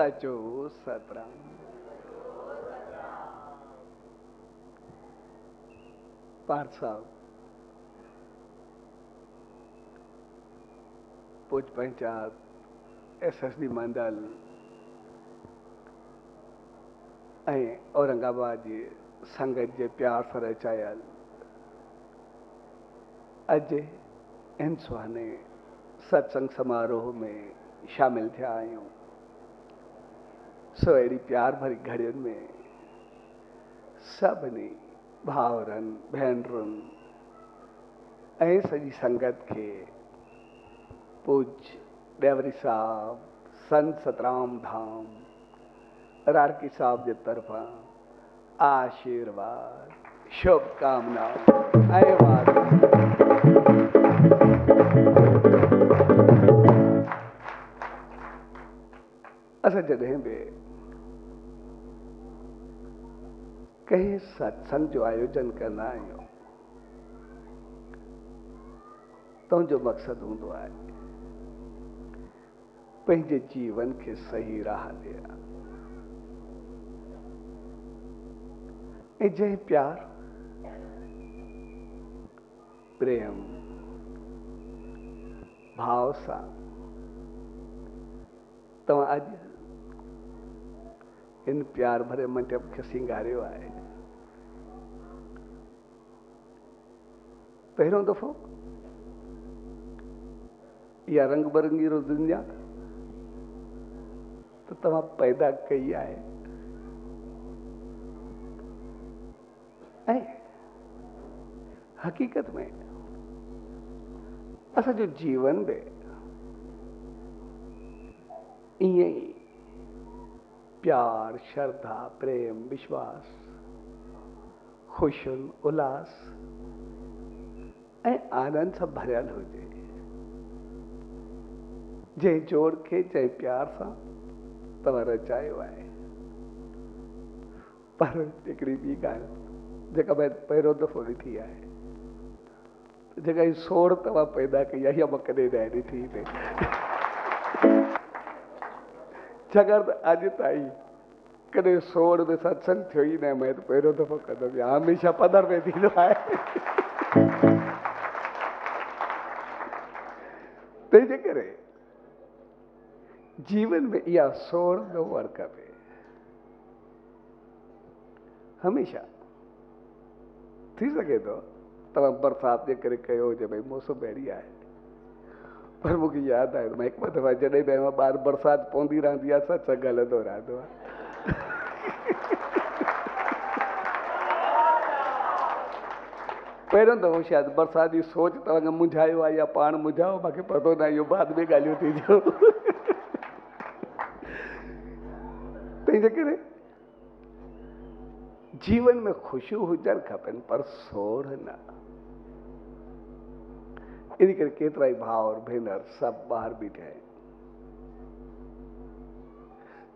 सचो सतराम। पाठ साहब पूज पंचायत SSD मंडल ऐं औरंगाबाद जी संगत जे प्यार सां रचायल अॼु इन सुहाने सत्संग समारोह में शामिल थिया आहियूं। सो अहिड़ी प्यार भरी घड़ियुनि में सभिनी भाउरनि भेनरुनि ऐं सॼी संगत खे पूज ॾेवरी साहब संत सतराम धाम राड़की साहब जे तरफ़ां आशीर्वाद शुभकामनाऊं ऐं वार असां जॾहिं बि कंहिं सत्संग जो आयोजन कंदा आहियूं तुंहिंजो मक़सदु हूंदो आहे पंहिंजे जीवन खे सही राह ॾिया ऐं जंहिं प्यार प्रेम भाव सां तव्हां अॼु इन प्यार भरे मंडप खे सिंगारियो आहे। पहिरियों दफ़ो इहा रंग बरंगी दुनिया त तव्हां पैदा कई आहे ऐं हक़ीक़त में असांजो जीवन बि ईअं ई प्यार श्रद्धा प्रेम विश्वास खुशियुनि उल्लास ऐं आनंद सां भरियल हुजे। जंहिं जोड़ खे जंहिं प्यार सां तव्हां रचायो आहे। पर हिकिड़ी ॿी ॻाल्हि जेका मैं पहिरियों दफ़ो ॾिठी आहे जेका ही सोड़ तव्हां पैदा कई आहे इहा मां कॾहिं न ॾिठी छाकाणि त अॼु ताईं कॾहिं सोड़ में सत्संग थियो ई न मैं त पहिरियों दफ़ो कंदुमि हमेशह पधर में थींदो आहे। तंहिंजे करे जीवन में इहा सोड़ न हुअणु खपे। हमेशह थी सघे थो तव्हां बरसाति जे करे कयो हुजे भई मौसम अहिड़ी आहे पर मूंखे यादि आहे मां हिकु ॿ दफ़ा जॾहिं बि ॿार बरसाति पवंदी रहंदी आहे सत्संग हलंदो रहंदो आहे। पहिरियों दफ़ो शायदि बरसाति जी सोच तव्हांखे मुंझायो आहे या पाण मुंझाओ मूंखे पतो न आहे इहो बाद में ॻाल्हियूं थींदियूं। तंहिंजे करे जीवन में ख़ुशियूं हुजणु खपनि पर सोड़ न। इन करे केतिरा ई भाउर भेनर सभु ॿाहिरि बीठा आहिनि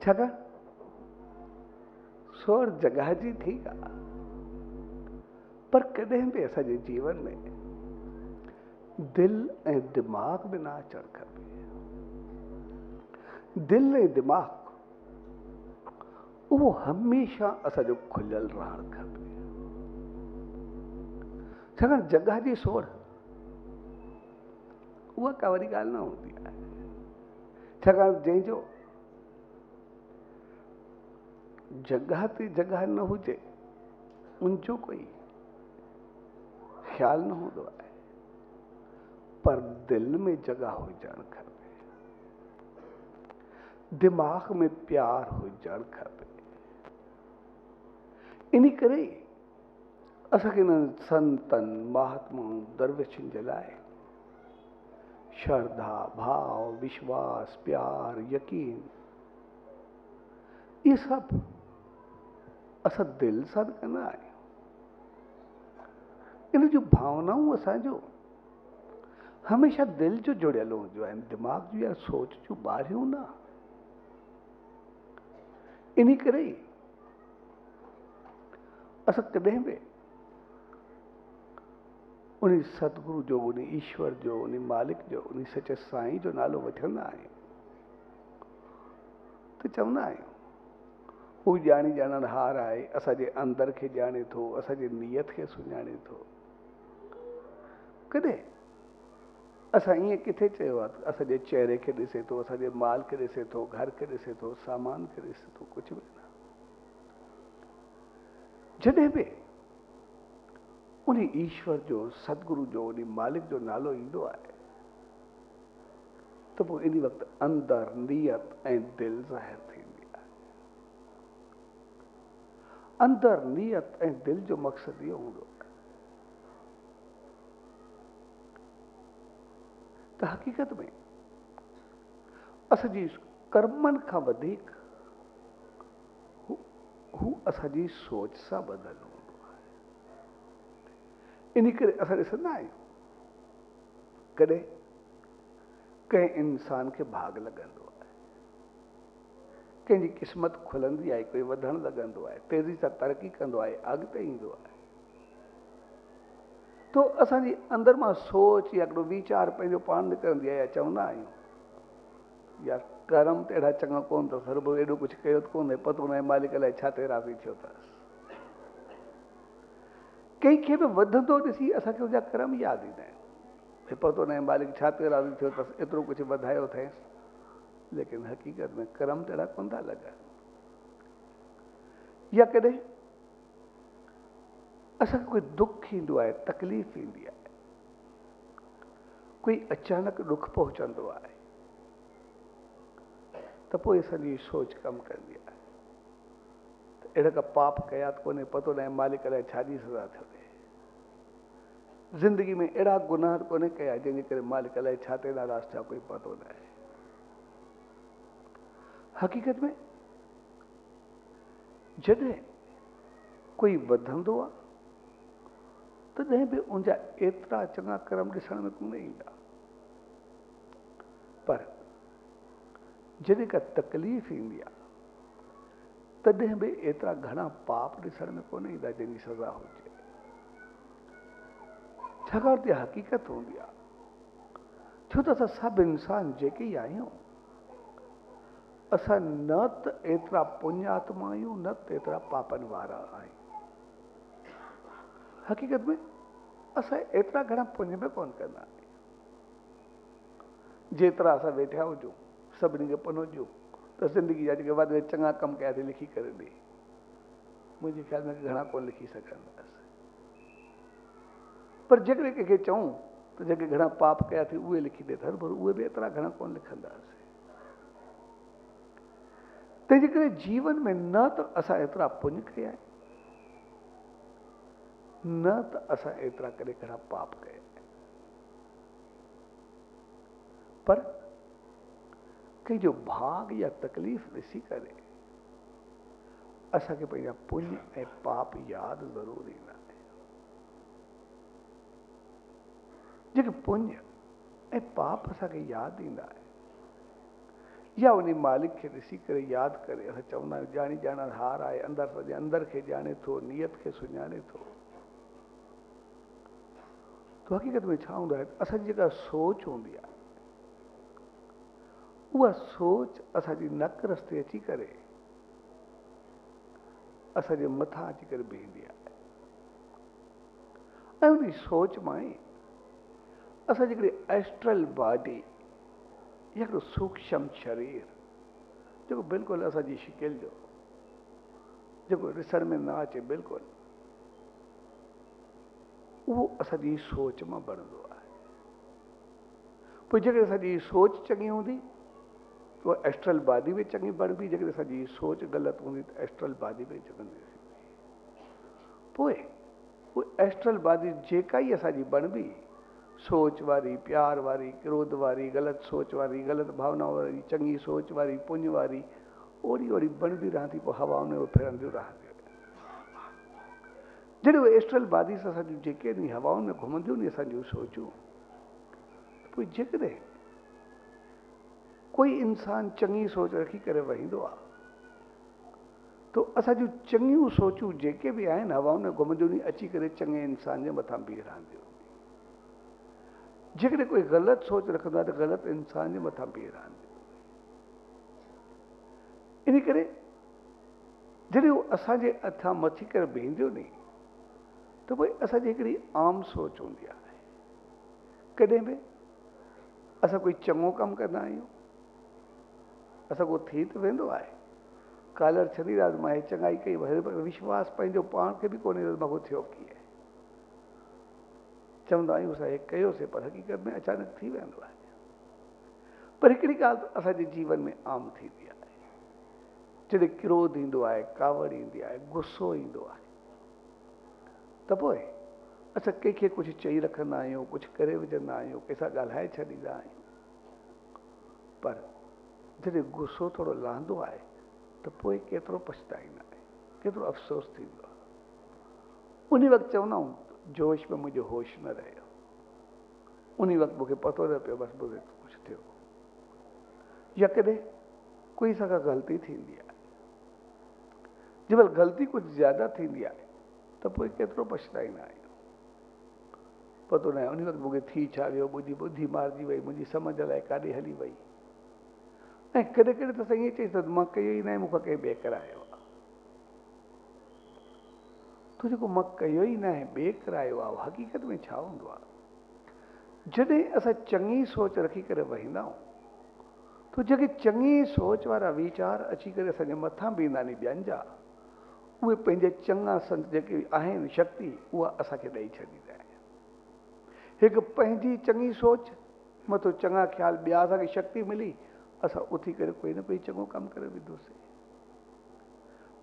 छाकाणि सोड़ जॻह जी ठीकु आहे पर कॾहिं बि असांजे जीवन में दिलि ऐं दिमाग़ में न अचणु खपे। दिलि ऐं दिमाग़ उहो हमेशह असांजो खुलियल रहणु खपे छाकाणि जॻह जी सोड़ उहा का वॾी ॻाल्हि न हूंदी आहे छाकाणि जंहिंजो जॻह ते जॻह न हुजे उनजो कोई ख़्याल न हूंदो आहे पर दिलि में जॻह हुजणु खपे दिमाग़ में प्यार हुजणु खपे। इन करे असांखे हिननि संतनि महात्माउनि दरवेशनि जे लाइ श्रद्धा भाव विश्वास प्यार यकीन ये सभु असां दिलि सां कंदा आहियूं। इन जूं भावनाऊं असांजो हमेशह दिलि जो जुड़ियल हूंदियूं आहिनि दिमाग़ जूं या सोच जूं ॿाहिरियूं न। इन करे असां कॾहिं बि उन सतगुरु जो उन ईश्वर जो उन मालिक जो उन सचे साईं जो नालो वठंदा आहियूं त त चवंदा आहियूं हू ॼाणी ॼाणणहार आहे, असांजे अंदर खे ॼाणे थो, असांजी नियत खे सुञाणे थो। कॾहिं असां ईअं किथे चयो आहे असांजे चेहरे खे ॾिसे थो, असांजे माल खे ॾिसे थो, घर खे ॾिसे थो, सामान खे ॾिसे थो? कुझु बि न। जॾहिं बि उन ईश्वर जो, सतगुरु जो, उन मालिक जो नालो ईंदो आहे त पोइ इन वक़्तु अंदर नियत ऐं दिलि ज़ाहिर थींदी आहे। अंदर नियत ऐं दिलि जो मक़सदु इहो हूंदो आहे त हक़ीक़त में असांजी कर्मनि खां वधीक हू असांजी सोच सां ॿधल हूंदो आहे। इन करे असां ॾिसंदा आहियूं कॾहिं कंहिं इंसान खे भाग लॻंदो आहे, कंहिंजी क़िस्मत खुलंदी आहे, कोई वधणु लॻंदो आहे, तेज़ी सां तरक़ी कंदो आहे, अॻिते ईंदो आहे, तो असांजी अंदर मां सोच या हिकिड़ो वीचार पंहिंजो पाण निकिरंदी आहे। या चवंदा आहियूं यार कर्म त अहिड़ा चङा कोन अथसि, हर को एॾो कुझु कयो कोन्हे, पतो न आहे मालिक अलाए छा ते राज़ी थियो अथसि। कंहिंखे बि वधंदो ॾिसी असांखे हुनजा कर्म यादि ईंदा आहिनि, भई पतो न आहे मालिक छा ते राज़ी थियो अथसि, एतिरो कुझु वधायो अथईं। लेकिन हक़ीक़त में कर्म त अहिड़ा कोन था लॻनि। या कॾहिं असांखे कोई दुख ईंदो आहे, तकलीफ़ ईंदी आहे, कोई अचानक दुख पहुचंदो आहे त पोइ असांजी सोच कमु कंदी आहे त अहिड़ा का पाप कया कोन्हे, पतो न आहे मालिक अलाए छा जी सज़ा थियो ॾे। ज़िंदगी में अहिड़ा गुनाह कोन्हे कया जंहिंजे करे मालिक अलाए छा ते नाराज़ थिया, कोई पतो न आहे। हक़ीक़त में जॾहिं कोई वधंदो आहे तॾहिं बि उनजा एतिरा चङा कर्म ॾिसण में कोन ईंदा, पर जॾहिं का तकलीफ़ ईंदी आहे तॾहिं बि एतिरा घणा पाप ॾिसण में कोन ईंदा जंहिंजी सज़ा हुजे। छाकाणि त हक़ीक़त हूंदी आहे, छो त असां सभु इंसान जेके ई आहियूं, असां न त एतिरा पुण्यात्मा आहियूं, न त एतिरा पापनि वारा आहियूं। हक़ीक़त में असां एतिरा घणा पुण्य में कोन कंदा आहियूं जेतिरा असां वेठा हुजूं, सभिनी खे पनो ॾियूं त ज़िंदगी जा जेके वॾा चङा कम कया थी लिखी करे ॾे। मुंहिंजे ख़्याल में घणा कोन लिखी सघंदासीं, पर जेकॾहिं कंहिंखे चऊं त जेके घणा पाप कया थी उहे लिखी ॾे, पर उहे बि एतिरा घणा कोन लिखंदासीं। तंहिंजे करे जीवन में न त असां एतिरा पुण्य कया आहिनि, न त असां एतिरा कॾहिं घणा पाप कया आहिनि, पर कंहिंजो भाग या तकलीफ़ ॾिसी करे असांखे पंहिंजा पुण्य ऐं पाप यादि ज़रूरु ईंदा आहिनि। जेके पुण्य ऐं पाप असांखे यादि ईंदा आहिनि, या उन मालिक खे ॾिसी करे यादि करे असां चवंदा आहियूं ॼाणी ॼाणणहार आहे, अंदरि सॼे अंदर खे ॼाणे थो, नियत खे सुञाणे थो। तो हक़ीक़त में छा हूंदो आहे, असांजी जेका सोच हूंदी आहे उहा सोच असांजी नक रस्ते अची करे असांजे मथां अची करे बीहंदी आहे, ऐं उन सोच मां ई असांजी हिकिड़ी एस्ट्रल बॉडी या हिकिड़ो सूक्ष्म शरीर जेको बिल्कुलु असांजी शिकिल जो, जेको ॾिसण में न अचे बिल्कुलु, उहो असांजी सोच मां बणंदो आहे। पोइ जेकॾहिं असांजी सोच चङी हूंदी त उहा एस्ट्रल बॉडी बि चङी बणबी, जेकॾहिं असांजी सोच ग़लति हूंदी त एस्ट्रल बॉडी बि चङी थींदी। पोइ उहा एस्ट्रल बॉडी जेका ई असांजी बणबी, सोच वारी, प्यार वारी, क्रोध वारी, ग़लति सोच वारी, ग़लति भावना वारी, चङी सोच वारी, पुण्य वारी, ओड़ी ओड़ी बणबी रहंदी, पोइ हवाउनि में फिरंदियूं रहंदियूं। जॾहिं उहे एस्ट्रल बॉडी सां असांजूं जेके नी हवाउनि में घुमंदियूं नी असांजूं सोचूं, पोइ जेकॾहिं कोई इंसान चङी सोच रखी करे वहींदो आहे तो असांजूं चङियूं सोचूं जेके बि आहिनि हवाउनि में घुमंदियूं नी अची करे चङे इंसान जे मथां बीह रहंदियूं। जेकॾहिं कोई ग़लति सोच रखंदो आहे त ग़लति इंसान जे मथां बीह रहंदियूं। इन करे जॾहिं उहो असांजे हथां मथी करे बीहंदियो नी त भई असांजी हिकिड़ी आम सोच हूंदी आहे। कॾहिं बि असां कोई चङो कमु कंदा आहियूं, असां को थी त वेंदो आहे, कालर शरीराज मां चङाई कई, पर विश्वास पंहिंजो पाण खे बि कोन्हे मां को थियो कीअं। चवंदा आहियूं असां हे कयोसीं, पर हक़ीक़त में अचानक थी वेंदो आहे। पर हिकिड़ी ॻाल्हि असांजे जीवन में आम थींदी आहे, जॾहिं क्रोध ईंदो आहे, कावड़ ईंदी आहे, गुस्सो ईंदो आहे, त पोइ असां कंहिंखे कुझु चई रखंदा आहियूं, कुझु करे विझंदा आहियूं, कंहिंसां ॻाल्हाए छॾींदा आहियूं। पर जॾहिं गुस्सो थोरो लहंदो आहे त पोइ केतिरो पछताईंदा आहियूं, केतिरो अफ़सोस थींदो आहे। उन वक़्तु चवंदा आहियूं जोश में मुंहिंजो होश न रहियो, उन वक़्तु मूंखे पतो न पियो बसि मूंखे कुझु थियो। या कॾहिं कोई सां का ग़लती थींदी आहे, जंहिंमहिल ग़लती कुझु ज़्यादा थींदी आहे त पोइ केतिरो पछताईंदा आहियूं। पतो न आहे उन वक़्तु मूंखे थी छा वियो, मुंहिंजी ॿुधी मारिजी वई, मुंहिंजी सम्झ लाइ काॾे हली वई। ऐं कॾहिं कॾहिं त असां ईअं चई सघूं मां कयो ई न आहे, मूंखां कंहिं ॿिए करायो आहे। तो जेको मां कयो ई न आहे, ॿिए करायो आहे, हक़ीक़त में छा हूंदो आहे? जॾहिं असां चङी सोच रखी करे वहींदा आहियूं त जेके चङी सोच वारा वीचार अची करे असांजे मथां बीहंदा आहिनि ॿियनि जा, उहे पंहिंजे चङा जेके आहिनि शक्ति उहा असांखे ॾेई छॾींदा आहिनि। हिकु पंहिंजी चङी सोच मथां चङा ख़्याल ॿिया असांखे शक्ति मिली, असां उथी करे कोई न कोई चङो कमु करे विधोसीं।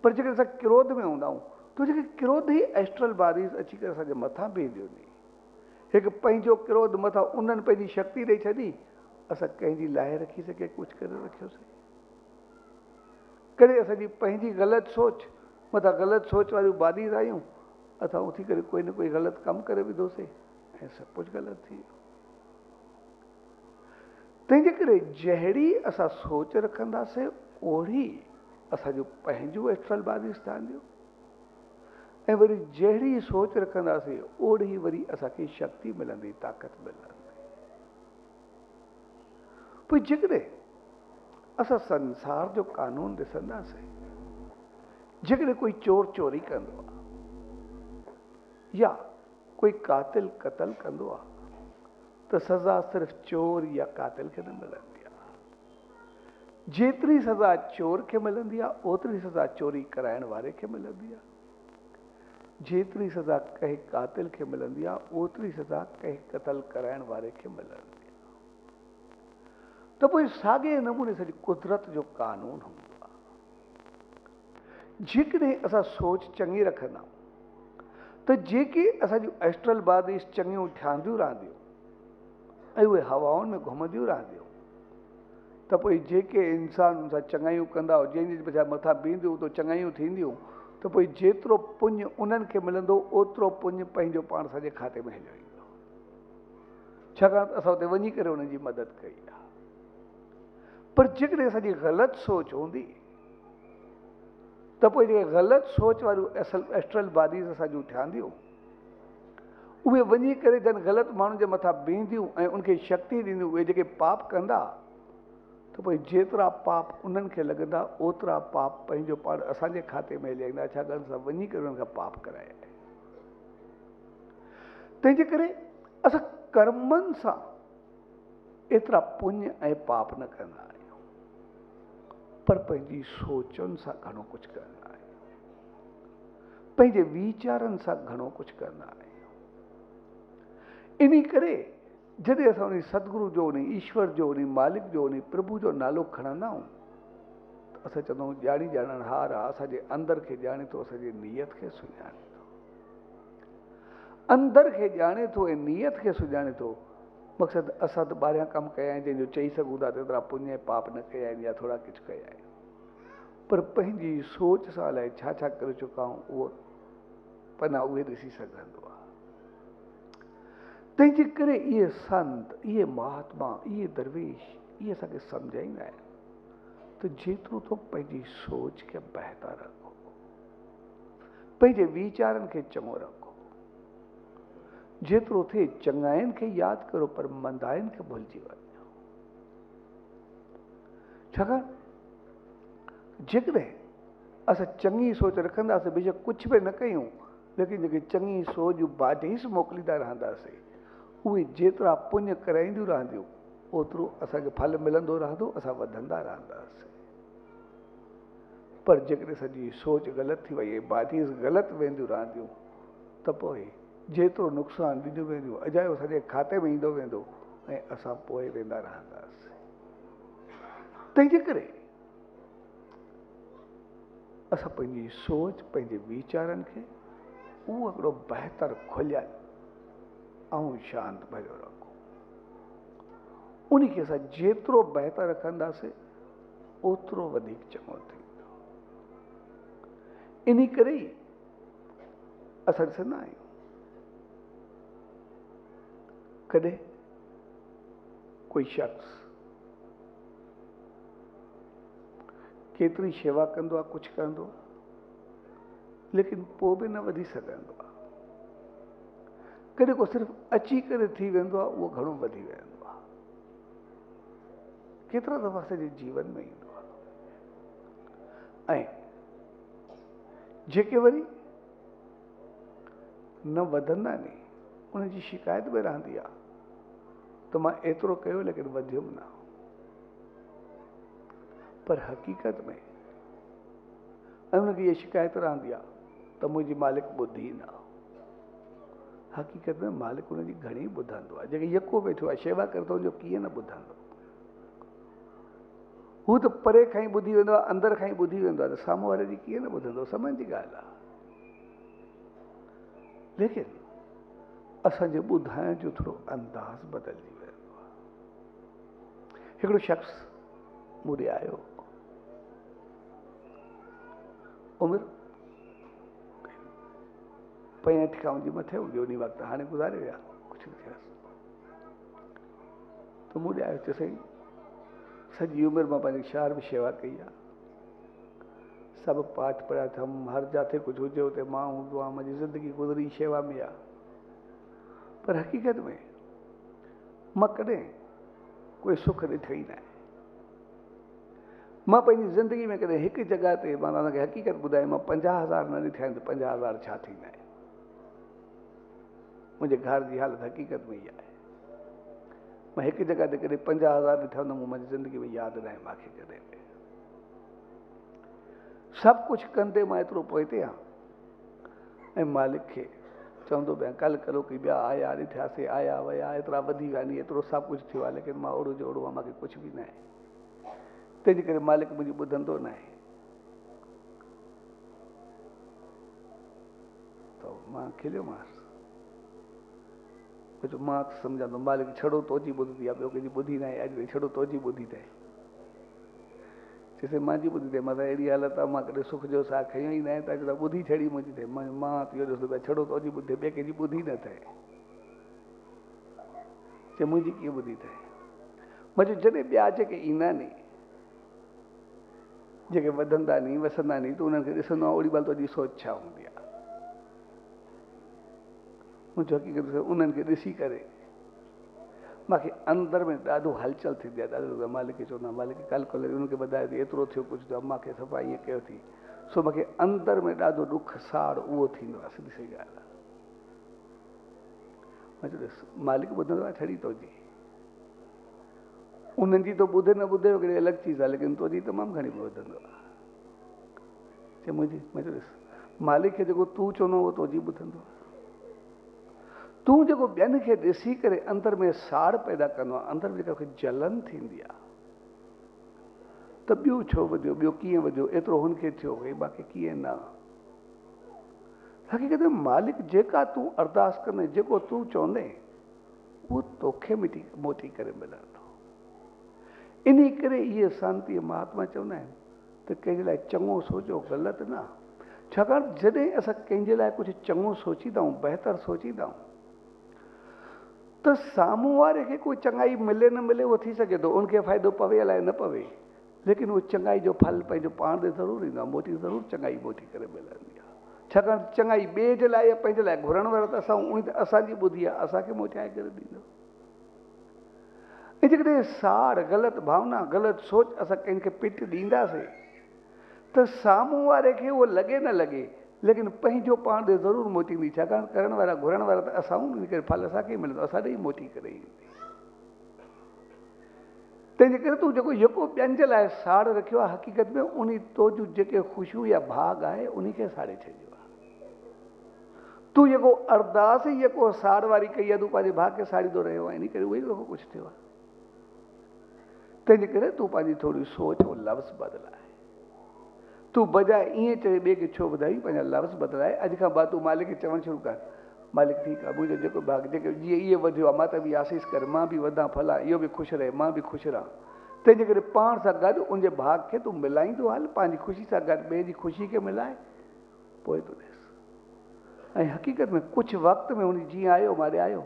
पर जेकॾहिं असां क्रोध में हूंदा आहियूं त जेके क्रोध ई एस्ट्रल बारीज़ अची करे असांजे मथां बीहंदियूं आहिनि। हिकु पंहिंजो क्रोध मथां उन्हनि पंहिंजी शक्ति ॾेई छॾी, असां कंहिंजी लाहे रखी सघे कुझु करे रखियोसीं। कॾहिं असांजी पंहिंजी ग़लति सोच मथां ग़लति सोच वारियूं बारीज़ आयूं, असां उथी करे कोई न कोई ग़लति कमु करे विधोसीं ऐं सभु कुझु ग़लति थी वियो। तंहिंजे करे जहिड़ी असां सोच रखंदासीं ओड़ी असांजो पंहिंजो एस्ट्रल बारीज़ ठहंदियूं, ऐं वरी जहिड़ी सोच रखंदासीं ओड़ी वरी असांखे शक्ति मिलंदी, ताक़त मिलंदी। पोइ जेकॾहिं असां संसार जो कानून ॾिसंदासीं, जेकॾहिं कोई चोर चोरी कंदो आहे या कोई कातिल क़तल कंदो आहे त सज़ा सिर्फ़ु चोर या कातिल खे न मिलंदी आहे। जेतिरी सज़ा चोर खे मिलंदी आहे ओतिरी सज़ा चोरी कराइण वारे खे मिलंदी आहे। जेतिरी सज़ा कंहिं कातिल खे मिलंदी आहे ओतिरी सज़ा कंहिं क़तल कराइण वारे खे मिलंदी आहे। त पोइ साॻे नमूने सॼी कुदरत जो कानून हूंदो आहे। जेकॾहिं असां सोच चङी रखंदा आहियूं त जेके असांजूं एस्ट्रल बारीज़ चङियूं ठहंदियूं रहंदियूं ऐं उहे हवाउनि में घुमंदियूं रहंदियूं, त पोइ जेके इंसान सां चङाइयूं कंदा, जंहिंजे मथां बीहंदियूं तो चङाइयूं थींदियूं, त पोइ जेतिरो पुञ उन्हनि खे मिलंदो ओतिरो पुञ पंहिंजो पाण सॼे खाते में हलियो ईंदो, छाकाणि त असां उते वञी करे उन्हनि जी मदद कई आहे। पर जेकॾहिं असांजी ग़लति सोच हूंदी त पोइ जेके ग़लति सोच वारियूं एस्ट्रल बारीज़ असांजूं ठहंदियूं, उहे वञी करे जन ग़लति माण्हुनि जे मथां बीहंदियूं ऐं उनखे शक्ति ॾींदियूं। उहे जेके पाप कंदा त पोइ जेतिरा पाप उन्हनि खे लॻंदा ओतिरा पाप पंहिंजो पाण असांजे खाते में हली ईंदा, छाकाणि असां वञी करे उन्हनि खां पाप कराया। तंहिंजे करे असां कर्मनि सां एतिरा पुण्य ऐं पाप न कंदा आहियूं, पर पंहिंजी सोचुनि सां घणो कुझु कंदा आहियूं, पंहिंजे वीचारनि सां घणो कुझु कंदा आहियूं। इन करे जॾहिं असां उन सतगुरु जो, उन ईश्वर जो, उन मालिक जो, उन प्रभु जो नालो खणंदा आहियूं त असां चवंदा आहियूं ॼाणी ॼाणणहार आहे, असांजे अंदर खे ॼाणे थो, असांजी नीयत खे सुञाणे थो, अंदर खे ॼाणे थो ऐं नीयत खे सुञाणे थो। मक़सदु असां त ॿाहिरियां कमु कया आहिनि जंहिंजो चई सघूं था त एतिरा पुण्य ऐं पाप न कया आहिनि या थोरा कुझु कया आहिनि, पर पंहिंजी सोच सां अलाए छा छा करे चुका आहियूं उहो पना उहे ॾिसी सघंदो आहे। तंहिंजे करे इहे संत, इहे महात्मा, इहे दरवेश इहे असांखे सम्झाईंदा आहिनि त जेतिरो तो पंहिंजी सोच खे बहितर रखो, पंहिंजे वीचारनि खे चङो रखो, जेतिरो थिए चङाइनि खे यादि करो पर मंदाइनि खे भुलिजी वञो। छाकाणि जेकॾहिं असां चङी सोच रखंदासीं, बेशक कुझु बि न कयूं, लेकिन जेके चङी सोच जूं बाधिस मोकिलींदा रहंदासीं, उहे जेतिरा पुञ कराईंदियूं रहंदियूं, ओतिरो असांखे फल मिलंदो रहंदो, असां वधंदा रहंदासीं। पर जेकॾहिं सॼी सोच ग़लति थी वई, बाधिस ग़लति वेंदियूं रहंदियूं, त पोइ जेतिरो नुक़सानु ॾिनियूं वेंदियूं, अजायो सॼे खाते में ईंदो वेंदो ऐं असां पोइ वेंदा रहंदासीं। तंहिंजे करे असां पंहिंजी सोच, पंहिंजे वीचारनि खे उहो हिकिड़ो बहितर खुलियल ऐं शांति भरियो रखो। उन खे असां जेतिरो बहितर रखंदासीं, ओतिरो वधीक चङो थींदो। इन करे ई असां ॾिसंदा आहियूं, कॾहिं कोई शख़्स केतिरी शेवा कंदो आहे, कुझु कंदो, लेकिन पोइ बि न वधी सघंदो आहे। कॾहिं को सिर्फ़ु अची करे थी वेंदो आहे, उहो घणो वधी वेंदो आहे। केतिरा दफ़ा असांजे जीवन में ईंदो आहे। ऐं जेके वरी न वधंदा नी, उनजी शिकायत बि रहंदी आहे त मां एतिरो कयो लेकिन वधियुमि न। पर हक़ीक़त में ऐं उनखे इहा शिकायत रहंदी आहे त मुंहिंजी मालिक ॿुधी न। हक़ीक़त में मालिक उनजी घणी ॿुधंदो आहे। जेके यको वेठो आहे, शेवा करे थो, उनजो कीअं न ॿुधंदो। हू त परे खां ई ॿुधी वेंदो आहे, अंदरि खां ई ॿुधी वेंदो आहे, त साम्हूं वारे जी कीअं न ॿुधंदो, समझ जी ॻाल्हि आहे। लेकिन असांजे ॿुधाइण जो थोरो अंदाज़ बदिलजी वेंदो आहे। हिकिड़ो शख़्स मूं ॾे आयो, उमिरि 65 जी मथे हूंदी उन वक़्तु, हाणे गुज़ारे विया, कुझु न थियसि। त मूं ॾे आयो, चयो साईं सॼी उमिरि मां पंहिंजे शहर में शेवा कई आहे, सभु पाठ पढ़िया अथमि, हर जिथे कुझु हुजे उते मां हूंदो आहियां, मुंहिंजी ज़िंदगी गुज़री शेवा में आहे। पर हक़ीक़त में मां कॾहिं कोई सुख ॾिठो ई न आहे। मां पंहिंजी ज़िंदगी में कॾहिं हिकु जॻह ते, मां तव्हांखे हक़ीक़त ॿुधायां, मां 50,000 न ॾिठा आहिनि त 50,000 छा थींदा आहिनि। मुंहिंजे घर जी हालत हक़ीक़त में ई आहे। मां हिकु जॻह ते कॾहिं 50,000 ॾिठा हूंदा, मूं मुंहिंजी ज़िंदगी में यादि न आहे मूंखे कॾहिं बि। सभु कुझु कंदे मां एतिरो पोइते आहियां ऐं मालिक खे चवंदो पिया, कल्ह करो की ॿिया आया ॾिठासीं, आया विया, एतिरा वधी विया नी, एतिरो सभु कुझु थियो आहे, लेकिन मां ओड़ो जो ओड़ो आहे, मूंखे कुझु बि न आहे। तंहिंजे करे मालिक मुंहिंजी ॿुधंदो न आहे। त मां खिलियोमांसि, मां त सम्झंदो मालिक छड़ो तुंहिंजी ॿुधंदी आहे, ॿियो कंहिंजी ॿुधी न आहे, अॼु छड़ो तुंहिंजी ॿुधी अथई। चइसि मुंहिंजी ॿुधी अथई, मां त अहिड़ी हालत आहे, मां कॾहिं सुख जो साह खयो ई न आहे, त अॼु त ॿुधी छड़ी मुंहिंजी अथई। मां त इहो ॾिसंदो पिया, छड़ो तुंहिंजी ॿुधी, ॿिए कंहिंजी ॿुधी न अथई। चए मुंहिंजी कीअं ॿुधी अथई। मां चयो जॾहिं ॿिया जेके ईंदा नी, जेके वधंदा नी, वसंदा नी, त उन्हनि खे ॾिसंदो आहे, ओड़ी महिल तुंहिंजी सोच छा हूंदी आहे। मुंहिंजो हक़ीक़त उन्हनि खे ॾिसी करे मूंखे अंदरि में ॾाढो हलचल थींदी आहे, ॾाढो। मालिक खे चवंदो आहे, मालिक कल्ह कल्ह उनखे ॿुधायो थी, एतिरो थियो, कुझु थियो, मूंखे सफ़ा ईअं कयो थी। सो मूंखे अंदरि में ॾाढो ॾुख साड़ उहो थींदो आहे, सिधी सही ॻाल्हि आहे। मां चयो ॾिस, मालिक ॿुधंदो आहे छड़ी तुंहिंजी, उन्हनि जी त ॿुधे न ॿुधे हिकिड़ी अलॻि चीज़ आहे, लेकिन तुंहिंजी तमामु घणी ॿुधंदो आहे। चए मुंहिंजी। मां चयो ॾिस, मालिक खे जेको तूं चवंदो उहो तुंहिंजी ॿुधंदो आहे। तूं जेको ॿियनि खे ॾिसी करे अंदरि में साड़ पैदा कंदो आहे, अंदरि में जेका जलन थींदी आहे, त ॿियो छो वधियो, ॿियो कीअं वधियो, एतिरो हुनखे थियो भई मूंखे कीअं न। हक़ीक़त में मालिक जेका तूं अरदास कंदे, जेको तूं चवंदे, उहो तोखे मोटी करे मिलंदो। इन करे इहे शांती महात्मा चवंदा आहिनि त कंहिंजे लाइ चङो सोचो, ग़लति न। छाकाणि जॾहिं असां कंहिंजे लाइ कुझु चङो सोचींदा आहियूं, बहितर सोचींदा आहियूं, त साम्हूं वारे खे कोई चङाई मिले न मिले उहो थी सघे थो, उनखे फ़ाइदो पवे अलाए न पवे, लेकिन उहो चङाई जो फल पंहिंजो पाण ते ज़रूरु ईंदो आहे, मोटी ज़रूरु चङाई मोटी करे मिलंदी आहे। छाकाणि चङाई ॿिए जे लाइ या पंहिंजे लाइ घुरण वारो त असां उन त असांजी ॿुधी आहे, असांखे मोटाए करे ॾींदो। ऐं जेकॾहिं साड़, ग़लति भावना, ग़लति सोच असां कंहिंखे पिट ॾींदासीं, त साम्हूं वारे खे उहो लॻे न लॻे, लेकिन पंहिंजो पाण ॾे ज़रूरु मोटींदी। छाकाणि करण वारा घुरण वारा त असां उन करे फल असांखे मिलंदो, असां ॾे ई मोटी करे ईंदी। तंहिंजे करे तूं जेको ॿियनि जे लाइ साड़ रखियो आहे, हक़ीक़त में उन तो जूं जेके ख़ुशियूं या भाग आहे उन खे साड़े छॾियो आहे। तूं जेको अरदास ई जेको साड़ वारी कई आहे, तूं पंहिंजे भाउ खे साड़ींदो रहियो आहे, इन करे उहो ई कुझु थियो आहे। तंहिंजे करे तूं पंहिंजी थोरी सोच ऐं लफ़्ज़ बदिलाए। तूं बजाए ईअं चए ॿिए खे छो ॿुधाई, पंहिंजा लफ़्ज़ बदिलाए। अॼु खां बाद तूं मालिक खे चवणु शुरू कर, मालिक ठीकु आहे, मुंहिंजो जेको भाग जेके जीअं इहो वधियो आहे, मां त बि आसीस कर, मां बि वधां फलां, इहो बि ख़ुशि रहे, मां बि ख़ुशि रहां। तंहिंजे करे पाण सां गॾु उनजे भाग खे तूं मिलाईंदो हल, पंहिंजी ख़ुशी सां गॾु ॿिए जी ख़ुशी खे मिलाए, पोइ तूं ॾिस। ऐं हक़ीक़त में कुझु वक़्त में उन जीअं आयो, मां ॾे आयो,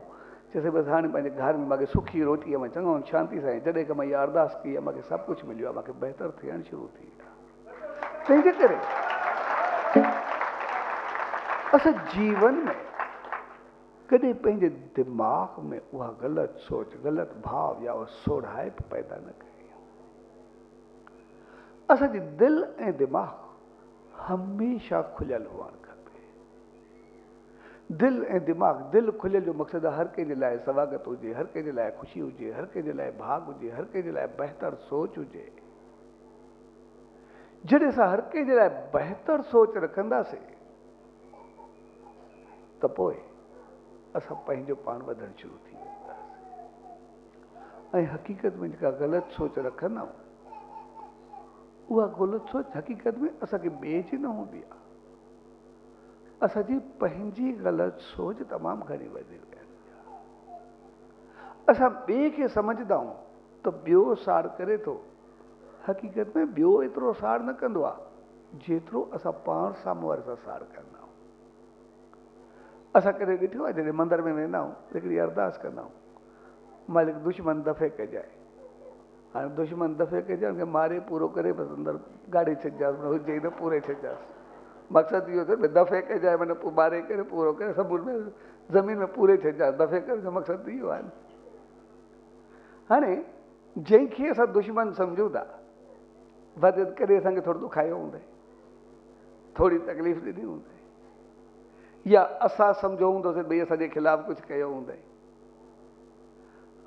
चइसि बसि हाणे पंहिंजे घर में मूंखे सुखी रोटी आहे, मां चङो शांती सां, जॾहिं खां मां इहा अरदास कई आहे मूंखे सभु कुझु मिलियो आहे, मूंखे बहितर थियणु शुरू थी वियो आहे। तंहिंजे करे असां जीवन में कॾहिं पंहिंजे दिमाग़ में उहा ग़लति सोच, ग़लति भाव या उहा सोढ़ाइप पैदा न कयूं। असांजी दिलि ऐं दिमाग़ हमेशह खुलियल हुअणु खपे। दिलि ऐं दिमाग़, दिलि खुलियल जो मक़सदु हर कंहिंजे लाइ सवागत हुजे, हर कंहिंजे लाइ ख़ुशी हुजे, हर कंहिंजे लाइ भाग हुजे, हर कंहिंजे लाइ बहितर सोच हुजे। जॾहिं असां हर कंहिंजे लाइ बहितर सोच रखंदासीं त पोइ असां पंहिंजो पाण वधणु शुरू थी वेंदासीं। ऐं हक़ीक़त में जेका ग़लति सोच रखंदा आहियूं, उहा ग़लति सोच हक़ीक़त में असांखे ॿिए जी न हूंदी आहे, असांजी पंहिंजी ग़लति सोच तमामु घणी वधी वेंदी आहे। असां ॿिए खे सम्झंदा आहियूं त ॿियो साड़ करे थो, हक़ीक़त में ॿियो एतिरो साड़ न कंदो आहे जेतिरो असां पाण साम्हूं वारे सां साड़ कंदा आहियूं। असां कॾहिं ॾिठो आहे जॾहिं मंदर में वेंदा आहियूं, हिकिड़ी अरदास कंदा आहियूं, मालिक दुश्मन दफ़े कजाए। हाणे दुश्मन दफ़े कजाए, उनखे मारे पूरो करे बसि अंदरि गाड़े छॾिजांसि, हुजे न पूरे छॾिजांसि। मक़सदु इहो थियो दफ़े कजाए, माना पोइ मारे करे पूरो करे सभु में ज़मीन में पूरे छॾिजांसि, दफ़े करे जो मक़सदु इहो आहे। हाणे जंहिंखे असां दुश्मन सम्झूं था, वधि करे असांखे थोरो दुखायो हूंदई, थोरी तकलीफ़ ॾिनी हूंदई, या असां सम्झो हूंदोसीं भई असांजे ख़िलाफ़ु कुझु कयो हूंदई।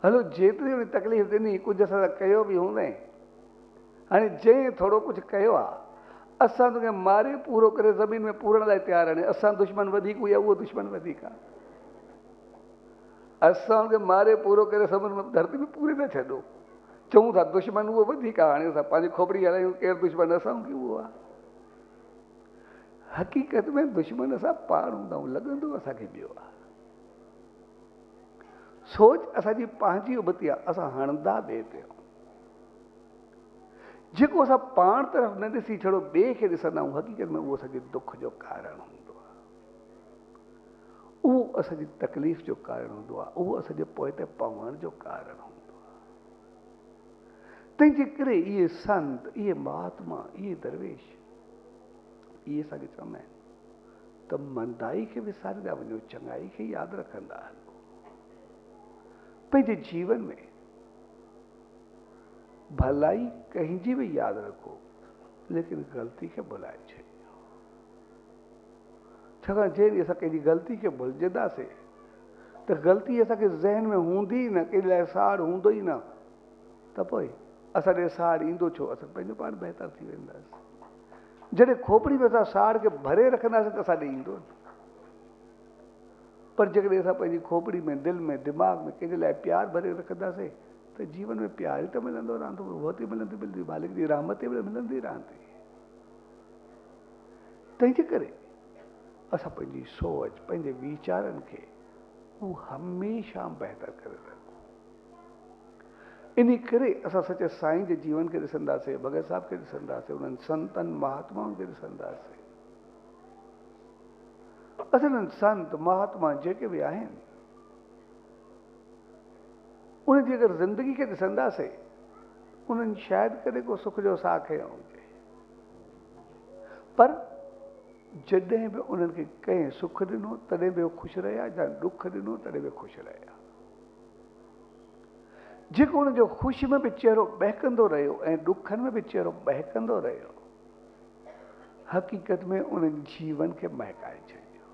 हलो जेतिरी उन तकलीफ़ ॾिनी, कुझु असां कयो बि हूंदई। हाणे जंहिं थोरो कुझु कयो आहे, असां तोखे मारे पूरो करे ज़मीन में पूरण लाइ तयारु आहिनि। असां दुश्मन वधीक हुआ, उहो दुश्मन वधीक आहे। असां हुनखे मारे पूरो करे सभिनि में धरती में पूरे न छॾो, चऊं था दुश्मन उहो वधीक आहे। हाणे असां पंहिंजी खोपड़ी हलायूं, केरु दुश्मन असां की उहो आहे। हक़ीक़त में दुश्मन असां पाण हूंदा आहियूं, लॻंदो असांखे ॿियो आहे। सोच असांजी पंहिंजी उबती आहे, असां हणंदा ॿिए ते आहियूं। जेको असां पाण तरफ़ न ॾिसी छड़ो ॿिए खे ॾिसंदा आहियूं, हक़ीक़त में उहो असांजे दुख जो कारण हूंदो आहे, उहो असांजी तकलीफ़ जो कारण हूंदो आहे, उहो असांजे पोइ ते पवण जो कारण हूंदो आहे। तंहिंजे करे इहे संत, इहे महात्मा, इहे दरवेश, इहे असांखे चवंदा आहिनि त मंदाई खे विसारींदा वञो, चङाई खे यादि रखंदा हलो। पंहिंजे जीवन में भलाई कंहिंजी बि यादि रखो, लेकिन ग़लती खे भुलाए छॾियो। छाकाणि जंहिं असां कंहिंजी ग़लती खे भुलिजंदासीं त ग़लती असांखे ज़हन में हूंदी ई न, कंहिं लाइ साड़ हूंदो ई न, त पोइ असां ॾे साड़ ईंदो छो, असां पंहिंजो पाण बहितर थी वेंदासीं। जॾहिं खोपड़ी में असां साड़ खे भरे रखंदासीं त असां ॾे ईंदो न। पर जेकॾहिं असां पंहिंजी खोपड़ी में, दिलि में, दिमाग़ में कंहिंजे लाइ प्यारु भरे रखंदासीं त जीवन में प्यार ई त मिलंदो रहंदो, रोटी मिलंदी, मालिक जी रहमत मिलंदी रहंदी। तंहिंजे करे असां पंहिंजी सोच, पंहिंजे वीचारनि खे उहो हमेशह बहितर करे रखूं। इन करे असां सचे साईं जे जीवन खे ॾिसंदासीं, भगत साहिब खे ॾिसंदासीं, उन्हनि संतनि महात्माउनि खे ॾिसंदासीं। असां संत महात्मा जेके बि आहिनि, उनजी अगरि ज़िंदगी खे ॾिसंदासीं, उन्हनि शायदि कॾहिं को सुख जो साह खयो हुजे, पर जॾहिं बि उन्हनि खे कंहिं सुख ॾिनो तॾहिं बि ख़ुशि रहिया, या दुख ॾिनो तॾहिं बि ख़ुशि रहिया। जेको उनजो ख़ुशि में बि चहिरो बहकंदो रहियो ऐं ॾुखनि में बि चहिरो बहकंदो रहियो, हक़ीक़त में उन जीवन खे महकाए छॾियो,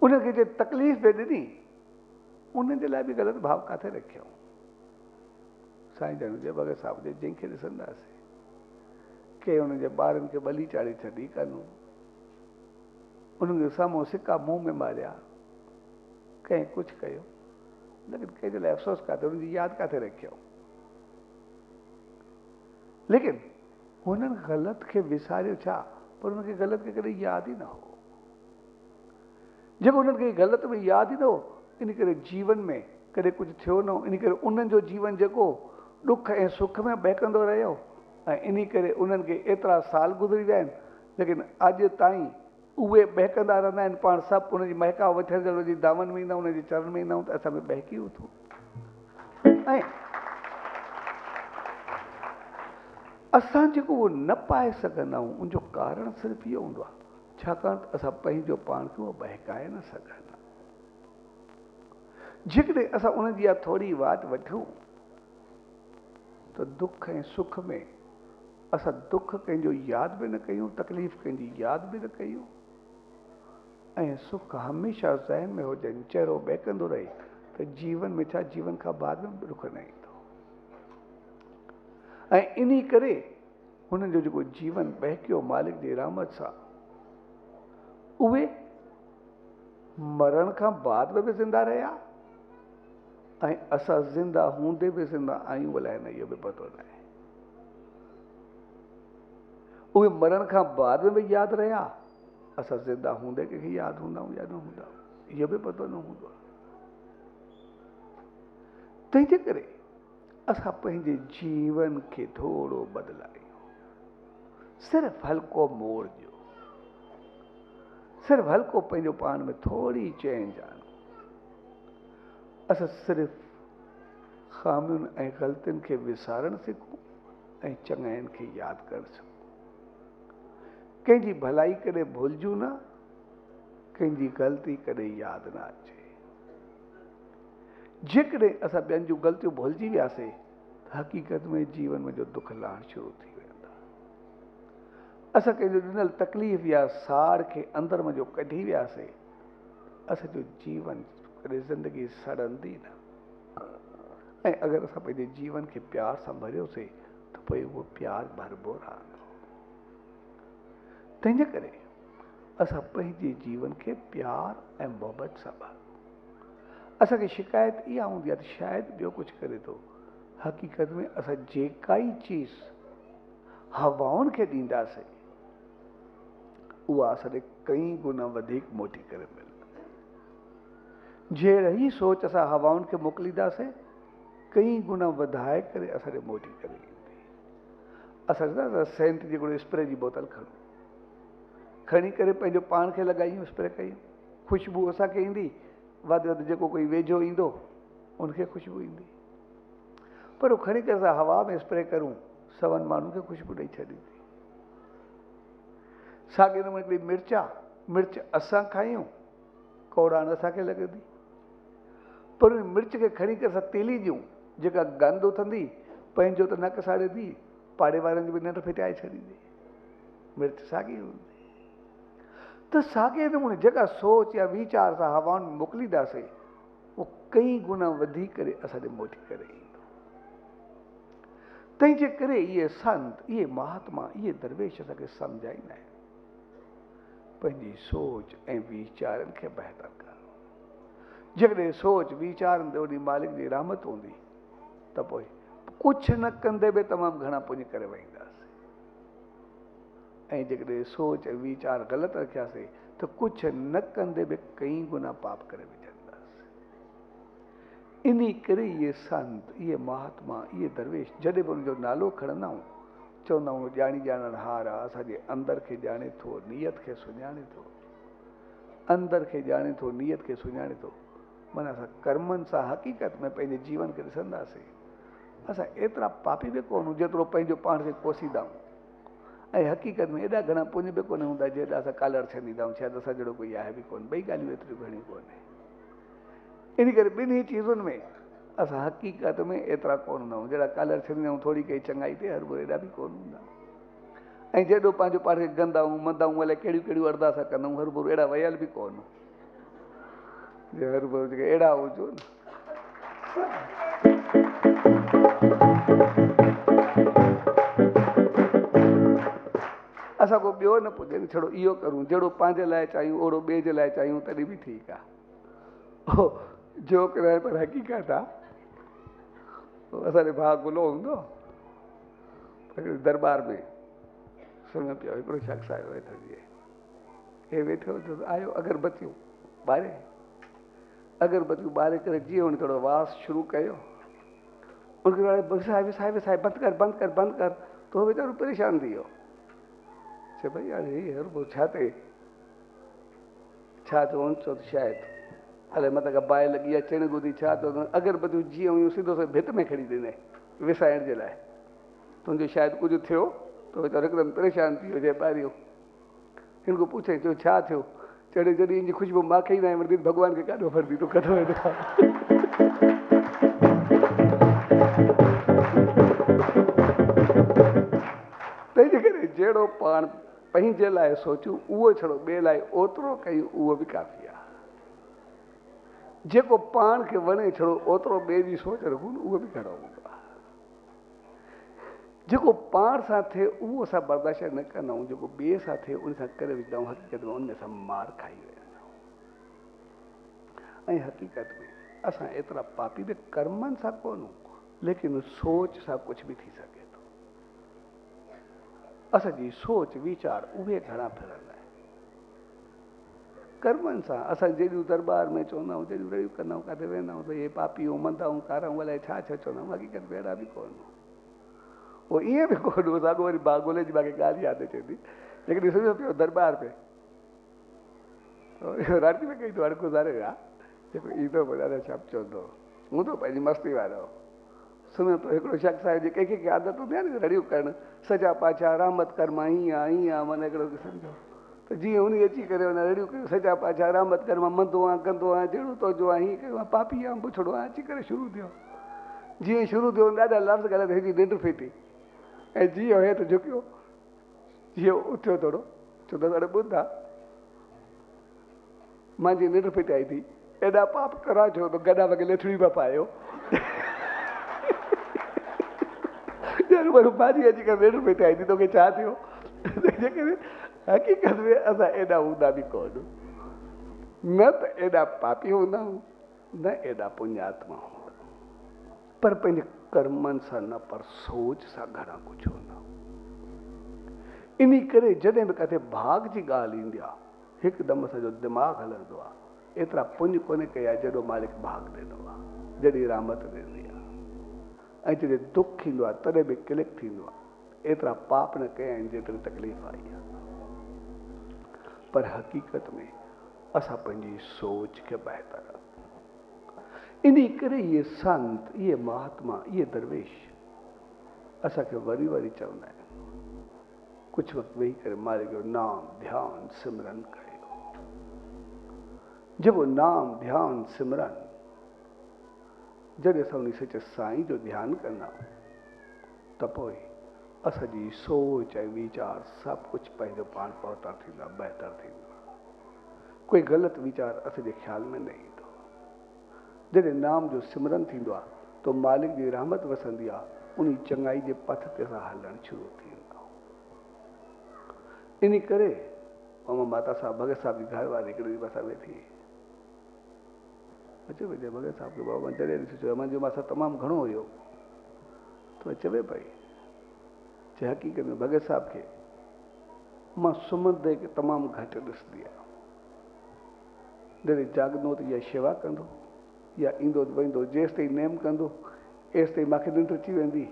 उनखे जे तकलीफ़ बि ॾिनी, उन जे लाइ बि ग़लति भाव किथे रखियो। साईं जन जे भगत साहिब जे जंहिंखे ॾिसंदासीं के उन जे ॿारनि खे बली चाढ़ी छॾी कानूं, उन्हनि खे साम्हूं सिका मुंहं में मारिया, कंहिं कुझु कयो, लेकिन कंहिंजे लाइ अफ़सोस किथे, उनजी यादि किथे रखियो। लेकिन हुननि ग़लति खे विसारियो छा, पर हुनखे ग़लति खे कॾहिं यादि ई न हो। जेको उन्हनि खे ग़लति में यादि ई न हो, इन करे जीवन में कॾहिं कुझु थियो न हो। इन करे उन्हनि जो जीवन जेको ॾुख ऐं सुख में बहकंदो रहियो, ऐं इन करे उन्हनि खे एतिरा साल गुज़री विया आहिनि, लेकिन अॼु ताईं उहे बहकंदा रहंदा आहिनि। पाण सभु उनजी महका वठण जे उनजी दामन में ईंदा आहियूं, उनजे चरण में ईंदा आहियूं, त असां बि बहकी उथूं। ऐं असां जेको उहो न पाए सघंदा आहियूं, उनजो कारण सिर्फ़ु इहो हूंदो आहे, छाकाणि त असां पंहिंजो पाण खे उहो बहकाए न सघंदा। जेकॾहिं असां उनजी इहा थोरी वाट वठूं त दुख ऐं सुख में असां दुख कंहिंजो यादि बि न कयूं, तकलीफ़ कंहिंजी यादि बि न कयूं, ऐं सुख हमेशह ज़हन में हुजनि, चहिरो बहकंदो रहे, त जीवन में छा, जीवन खां बाद में बि दुख न ईंदो। ऐं इन करे हुननि जो जेको जीवन बहकियो मालिक जी रहमत सां, उहे मरण खां बाद में बि ज़िंदा रहिया, ऐं असां ज़िंदा हूंदे बि ज़िंदा आहियूं अलाए न, इहो बि पतो न आहे। उहे मरण खां बाद में बि यादि रहिया, असां ज़िंदा हूंदे कंहिंखे यादि हूंदा आहियूं या न हूंदा आहियूं, इहो बि पतो न हूंदो आहे। तंहिंजे करे असां पंहिंजे जीवन खे थोरो बदिलायूं, सिर्फ़ु हल्को मोड़ ॾियो, सिर्फ़ु हल्को पंहिंजो पाण में थोरी चेंज आणो। असां सिर्फ़ु ख़ामियुनि ऐं ग़लतियुनि खे विसारणु सिखूं ऐं चङाइनि खे यादि करणु सिखूं। कंहिंजी भलाई कॾहिं भुलिजूं न, कंहिंजी ग़लती कॾहिं यादि न अचे। जेकॾहिं असां ॿियनि जूं ग़लतियूं भुलिजी वियासीं, त हक़ीक़त में जीवन में जो दुख लहण शुरू थी वेंदा। असां कंहिंजो ॾिनल तकलीफ़ या साड़ खे अंदरि में जो कढी वियासीं, असांजो जीवन कॾहिं ज़िंदगी सड़ंदी न। ऐं अगरि असां पंहिंजे जीवन खे प्यार सां भरियोसीं, त पोइ उहो प्यार भरबो रहंदो। तंहिंजे करे असां पंहिंजे जीवन खे प्यार ऐं मोहबत सां भरियूं। असांखे शिकायत इहा हूंदी आहे त शायदि ॿियो कुझु करे थो। हक़ीक़त में असां जेका ई चीज़ हवाउनि खे ॾींदासीं, उहा असांखे कई गुना वधीक मोटी करे मिलंदी। जहिड़ी सोच असां हवाउनि खे मोकिलींदासीं, कई गुना वधाए करे असांखे मोटी करे ईंदी। असां छा सेंट जी हिकिड़ो स्प्रे जी बोतल खणी करे पंहिंजो पाण खे लॻायूं, स्प्रे कयूं, ख़ुशबू असांखे ईंदी, वधि वधि जेको कोई वेझो ईंदो उनखे ख़ुशबू ईंदी। पर उहो खणी करे असां हवा में स्प्रे करूं, सवनि माण्हुनि खे ख़ुशबू ॾेई छॾींदी। साॻिए नमूने हिकिड़ी मिर्च आहे, मिर्च असां खायूं, कौड़ाण असांखे लॻंदी, पर उन मिर्च खे खणी करे असां तीली ॾियूं, जेका गंद उथंदी, पंहिंजो त नक साड़ींदी, पाड़े वारनि जी बि निंड फिटाए छॾींदी। मिर्च साॻी हूंदी। त साॻिए नमूने जेका सोच या वीचार असां हवाउनि में मोकिलींदासीं, उहो कई गुना वधी करे असांखे मोटी करे ईंदो। तंहिंजे करे इहे संत, इहे महात्मा, इहे दरवेश असांखे सम्झाईंदा आहिनि, पंहिंजी सोच ऐं वीचारनि खे बहितर करणु। जेकॾहिं सोच वीचारनि ते ओॾी मालिक जी रहमत हूंदी, त पोइ कुझु न कंदे बि तमामु घणा पुञ करे वेंदासीं। ऐं जेकॾहिं सोच ऐं वीचार ग़लति रखियासीं, त कुझु न कंदे बि कई गुना पाप करे विझंदासीं। इन करे इहे संत, इहे महात्मा, इहे दरवेश, जॾहिं बि उनजो नालो खणंदा आहियूं, चवंदा आहियूं ॼाणी ॼाणण हार आहे, असांजे अंदर खे ॼाणे थो, नियत खे सुञाणे थो, अंदर खे ॼाणे थो, नियत खे सुञाणे थो। माना असां कर्मनि सां हक़ीक़त में पंहिंजे जीवन खे ॾिसंदासीं, असां एतिरा पापी बि कोन्ह जेतिरो पंहिंजो पाण खे कोसींदा आहियूं। ऐं हक़ीक़त में एॾा घणा पुञ बि कोन हूंदा जेॾा असां कालड़ छॾींदा आहियूं, शायदि असां जहिड़ो कोई आहे बि कोन। ॿई ॻाल्हियूं एतिरियूं घणियूं कोन्हे। इन करे ॿिन्ही चीज़ुनि में असां हक़ीक़त में एतिरा कोन हूंदा आहियूं। जहिड़ा कालड़ छॾींदा आहियूं थोरी कई चङाई ते, हर एॾा बि कोन हूंदा। ऐं जेॾो पंहिंजो पाण खे गंदाऊं मंदाऊं अलाए कहिड़ियूं कहिड़ियूं अरदास कंदाऊं, हर भेरो अहिड़ा वयल बि कोन, हर भेरो जेके अहिड़ा हुजो न। असां को ॿियो न पुॼे न, छड़ो इहो करूं जहिड़ो पंहिंजे लाइ चाहियूं ओड़ो ॿिए जे लाइ चाहियूं तॾहिं बि ठीकु आहे। जो करे पर हक़ीक़त आहे असांजे भाउ गुलो हूंदो हिकिड़े दरबार में सुम्हियो पियो, हिकिड़ो शख़्स आयो वेठो जीअं हे वेठो आयो, अगरबत्तियूं ॿारे करे जीअं हुन थोरो वास शुरू कयो, उनखे विसाए विसाए विसाए बंदि कर बंदि कर बंदि कर, त उहो वीचारो परेशान थी वियो। चए भई हाणे हीअ हर छा थिए, छा थियो चओ त शायदि अलाए मथां खां बाहि लॻी आहे चिण ॿुधी छा थियो, अगरबत्तियूं जीअं हुयूं सिधो सिधो भित में खणी ॾिनई विसाइण जे लाइ, तुंहिंजो शायदि कुझु थियो, त वीचारो हिकदमि परेशान थी वियो। जंहिं ॿारियो हिन खां पुछे चयो छा थियो, चढ़े जॾहिं इनजी ख़ुशबू मूंखे ई न वठंदी भॻवान खे काॾो वठंदी तूं कॾो वेंदो। तंहिंजे करे जहिड़ो पाण पंहिंजे लाइ सोचूं उहो छड़ो ॿिए लाइ ओतिरो कयूं उहो बि काफ़ी आहे। जेको पाण खे वणे छड़ो ओतिरो ॿिए जी सोच रखूं उहो बि घणो हूंदो आहे। जेको पाण सां थिए उहो असां बर्दाश्त न कंदा आहियूं, जेको ॿिए सां थिए उन सां करे विझंदा आहियूं, हक़ीक़त में उन सां मार खाई वेंदा आहियूं। ऐं हक़ीक़त में असां एतिरा पापी बि कर्मनि सां कोन्हूं, लेकिन सोच सां कुझु बि थी सघे थो। असांजी सोच वीचार उहे घणा फिरंदा आहिनि कर्मनि सां। असां जहिड़ियूं दरबार में चवंदा आहियूं, जहिड़ियूं रड़ियूं कंदा आहियूं, काथे वेंदा आहियूं त इहे पापियूं मंदाऊं काराऊं अलाए छा छा चवंदा आहियूं, हक़ीक़त में अहिड़ा बि कोन्ह, उहो ईअं बि कोन्ह। साॻियो वरी बागोले जी मूंखे ॻाल्हि यादि अचे थी, लेकिन ॾिसो पियो दरबार में राति में कई थो हाणे गुज़ारे विया, जेको ईंदो पोइ ॾाढा छा चवंदो हूंदो पंहिंजी मस्ती वारो, सुम्हियो पियो हिकिड़ो शख़्स आहे जे कंहिंखे आदत हूंदी आहे न रड़ियूं करणु, सजा पाछा रहमत कर मां हीअं आहे हीअं आहे, माना हिकिड़ो सम्झो त जीअं उन अची करे हुन रड़ियूं कयूं, सजा पाछा रहमत कर मां मंदो आहियां गंदो आहियां जहिड़ो तो जो आहे हीअं कयो आहे पापी आहियां बुछड़ो आहे, अची करे शुरू थियो। जीअं शुरू थियो ॾाढा लफ़्ज़ ॻाल्हाए हेॾी निंड फिटी ऐं जीअं हेठि झुकियो जीअं उथियो थोरो छो त हाणे ॿुधा मुंहिंजी निंड फिटाई थी, एॾा पाप करा छो त गॾा वॻे लथड़ी पिया पायो भाॼी अची करे निंड फिटाई थी, तोखे छा थियो? हक़ीक़त में असां एॾा हूंदा बि कोन, न त एॾा पापी हूंदा आहियूं न एॾा पुण्यात्मा हूंदा, पर पंहिंजे कर्मनि सां न पर सोच सां घणा कुझु हूंदा। इन करे जॾहिं बि किथे भाग जी ॻाल्हि ईंदी आहे हिकदमि असांजो दिमाग़ हलंदो आहे, एतिरा पुञ कोन्हे कया जॾहिं मालिक भाग ॾिनो आहे, जॾहिं रहमत ॾिनी आहे, ऐं जॾहिं दुख ईंदो आहे तॾहिं बि क्लिक थींदो आहे, एतिरा पाप न कया आहिनि जेतिरी तकलीफ़ आई आहे। पर हक़ीक़त में असां पंहिंजी सोच खे बहितर, इन करे इहे संत इहे महात्मा इहे दरवेश असांखे वरी वरी चवंदा आहिनि कुझु वक़्तु वेही करे मालिक जो नाम ध्यानु सिमरन कयो। जेको नाम ध्यानु सिमरन जॾहिं असां उन सचे साईं जो ध्यानु कंदा त पोइ असांजी सोच ऐं वीचार सभु कुझु पंहिंजो पाण पहुता थींदा, बहितर थींदा, कोई ग़लति वीचार असांजे ख़्याल में न ईंदो। जॾहिं नाम जो सिमरन थींदो आहे त मालिक जी रहमत वसंदी आहे, उन चङाई जे पथ ते असां हलणु शुरू थींदा। इन करे मामा माता साहब भगत साहब जी घर वारी हिकिड़ी ॾींहुं असां वेठी अचे पई भगत साहब खे बाबा जॾहिं ॾिसी चयो मुंहिंजो मासा तमामु घणो हुयो त चवे पई जे हक़ीक़त में भगत साहब खे मां सुम्हंदे खे तमामु घटि ॾिसंदी आहियां, जॾहिं जाॻंदो त इहा शेवा कंदो या ईंदो त वेंदो, जेसि ताईं नेम कंदो एसि ताईं मूंखे निंड अची वेंदी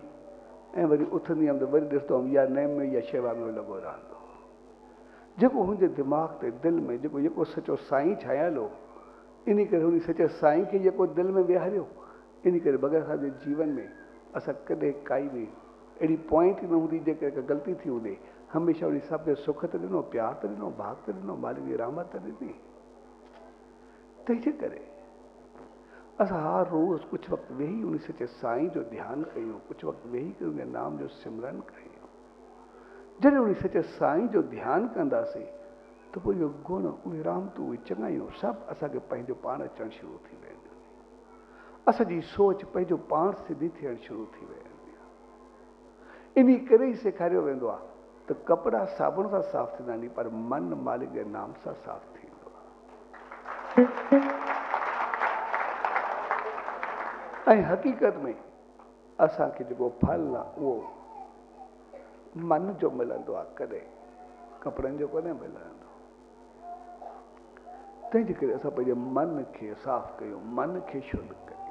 ऐं वरी उथंदी हुअमि त वरी ॾिसंदो हुअमि इहा नेम में इहा शेवा में लॻो रहंदो। जेको हुनजे दिमाग़ ते दिलि में जेको सचो साईं छायल हो, इन करे हुन सचे साईं खे जेको दिलि में विहारियो, इन करे भगत साहब जे जीवन में असां कॾहिं काई बि अहिड़ी पॉइंट न हूंदी जेके ग़लती थी हूंदी, हमेशह उन सभ खे सुख त ॾिनो, प्यार त ॾिनो, भाग त ॾिनो, मालिक जी रहमत त ॾिनी। तंहिंजे करे असां हर रोज़ कुझु वक़्तु वेही उन सचे साईं जो ध्यानु कयूं, कुझु वक़्तु वेही करे उन नाम जो सिमरन कयूं, जॾहिं उन सचे साईं जो ध्यानु कंदासीं त पोइ इहो गुण उहे रामतूं उहे चङायूं सभु असांखे पंहिंजो पाण अचणु शुरू थी वेंदियूं। असांजी सोच पंहिंजो पाण सिधी थियणु शुरू थी वेंदी आहे। इन करे ई सेखारियो वेंदो आहे त कपिड़ा साबुण सां साफ़ थींदा आहिनि पर मन मालिक जे नाम सां साफ़ थींदो आहे। ऐं हक़ीक़त में असांखे जेको फल आहे उहो मन जो मिलंदो आहे, कॾहिं कपिड़नि जो कॾहिं मिलंदो। तंहिंजे करे असां पंहिंजे मन खे साफ़ कयूं, मन खे शुद्ध कयूं।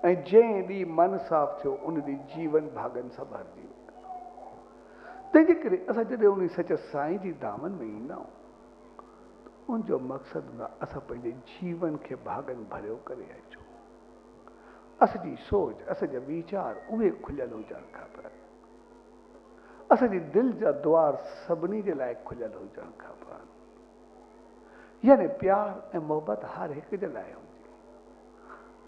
ऐं जंहिं ॾींहुं मन साफ़ थियो उन ॾींहुं जीवन भागनि सां भरिजी वियो। तंहिंजे करे असां जॾहिं उन सच साईं जी दामन में ईंदा आहियूं उनजो मक़सदु हूंदो आहे असां पंहिंजे जीवन खे भागनि भरियो करे अचूं। असांजी सोच, असांजा वीचार उहे खुलियल हुजणु खपनि। असांजी दिलि जा द्वार सभिनी जे लाइ खुलियल हुजणु खपनि। यानी प्यार ऐं मोहबत हर हिक जे लाइ हुजे,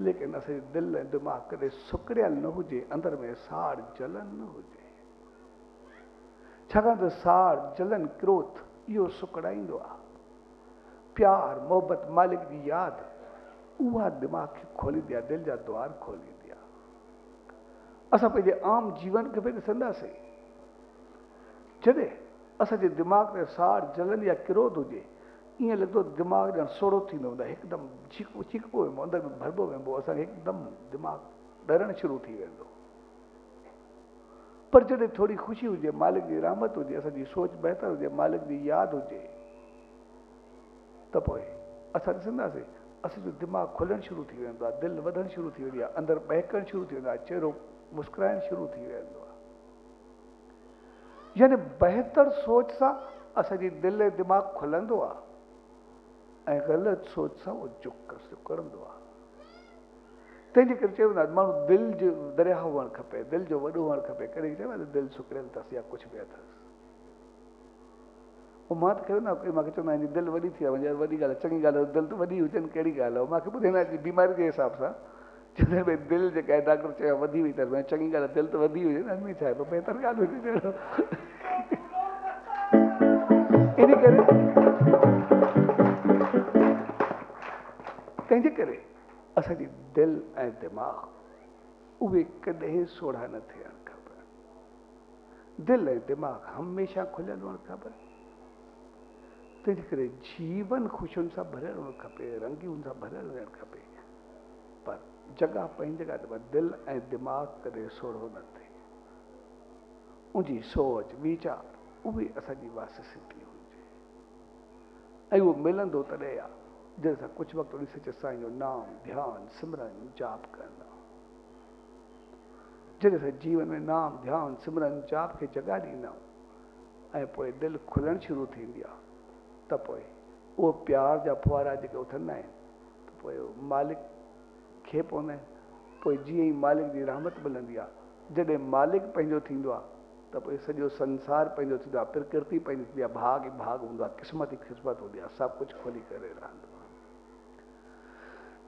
लेकिन असांजे दिलि ऐं दिमाग़ कॾहिं सुकड़ियल न हुजे, अंदर में साड़ जलन न हुजे। छाकाणि त साड़ जलन क्रोध इहो सुकड़ाईंदो आहे। प्यार मोहबत मालिक जी यादि उहा दिमाग़ खे खोलींदी आहे, दिलि जा द्वार खोलींदी आहे। असां पंहिंजे आम जीवन खे बि ॾिसंदासीं, जॾहिं असांजे दिमाग़ में साड़ जलन या क्रोध हुजे ईअं लॻंदो दिमाग़ ॼण सोड़ो थींदो हूंदो, हिकदमि चीकबो वेंदो, अंदरि में भरिबो वेंदो, असांखे हिकदमि दिमाग़ डरणु शुरू थी वेंदो। पर जॾहिं थोरी ख़ुशी हुजे, मालिक जी रहमत हुजे, असांजी सोच बहितर हुजे, मालिक जी यादि हुजे, त पोइ असां ॾिसंदासीं असांजो दिमाग़ खुलणु शुरू थी वेंदो आहे, दिलि वधणु शुरू थी वेंदी आहे, अंदरि बहकणु शुरू थी वेंदो आहे, चहिरो मुस्कुराइणु शुरू थी वेंदो आहे। यानी बहितर सोच सां असांजी दिलि ऐं दिमाग़ खुलंदो आहे ऐं ग़लति सोच सां उहो सुकड़ंदो आहे। तंहिंजे करे चयो वेंदो आहे माण्हू दिलि जो दरिया हुअणु खपे, दिलि जो वॾो हुअणु खपे। कॾहिं चयो आहे दिलि सुकड़ियल अथसि या कुझु बि अथसि। पोइ मां त कयो न, कोई मूंखे चवंदा आहिनि दिलि वॾी थी आहे, वॾी ॻाल्हि आहे, चङी ॻाल्हि आहे, दिलि त वॾी हुजनि, कहिड़ी ॻाल्हि आहे। मूंखे ॿुधाईंदा बीमारी जे हिसाब सां चवंदा आहिनि भई दिलि जेका आहे डॉक्टर चयो वधी वई अथसि, भई चङी ॻाल्हि आहे, दिलि त वधी हुजे न, हिन छा आहे, पोइ बहितर ॻाल्हि हुजे। इन करे तंहिंजे करे असांजी दिलि ऐं दिमाग़ उहे कॾहिं सोढ़ा न थियणु खपनि। दिलि ऐं दिमाग़ हमेशह खुलियल हुअणु खपे। तंहिंजे करे जीवन ख़ुशियुनि सां भरियल हुअणु खपे, रंगियुनि सां भरियल हुअणु खपे। पर जॻह पंहिंजी जॻह ते, पर दिलि ऐं दिमाग़ कॾहिं सोढ़ो न थिए। उनजी सोच वीचार उहे असांजी वाससिटी हुजे ऐं उहो मिलंदो तॾहिं आहे जॾहिं असां कुझु वक़्तु उन सचे साईं जो नाम ध्यानु सिमरन जाप कंदा। जॾहिं असां जीवन में नाम ध्यानु सिमरन जाप खे जॻह ॾींदा आहियूं ऐं पोइ दिलि खुलणु शुरू थींदी आहे त पोइ उहो प्यार जा फुआरा जेके उथंदा आहिनि त पोइ मालिक खे पवंदा आहिनि। पोइ जीअं ई मालिक जी रहमत मिलंदी आहे, जॾहिं मालिक पंहिंजो थींदो आहे त पोइ सॼो संसार पंहिंजो थींदो आहे, प्रकृति पंहिंजी थींदी आहे, भाग ई भाग हूंदो आहे, क़िस्मत ई क़िस्मत हूंदी आहे, सभु कुझु खोली करे रहंदो आहे।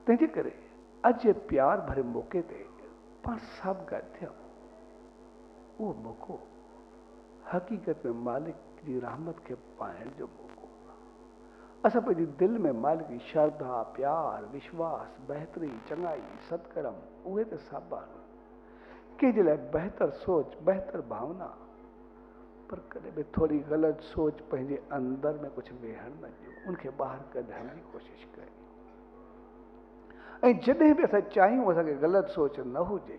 तंहिंजे करे अॼु जे प्यार भरे मौक़े ते पाण सभु गॾु थियूं, उहो मौक़ो हक़ीक़त में मालिक जी रहमत खे पाइण जो मौक़ो। असां पंहिंजी दिलि में मालिक जी श्रद्धा, प्यार, विश्वास, बहितरी, चङाई, सत्कर्म उहे त सभु आहिनि। कंहिंजे लाइ बहितर सोच, बहितर भावना, पर कॾहिं बि थोरी ग़लति सोच पंहिंजे अंदर में कुझु वेहण न ॾियो, उनखे ॿाहिरि कढण जी कोशिशि कयो। ऐं जॾहिं बि असां चाहियूं असांखे ग़लति सोच न हुजे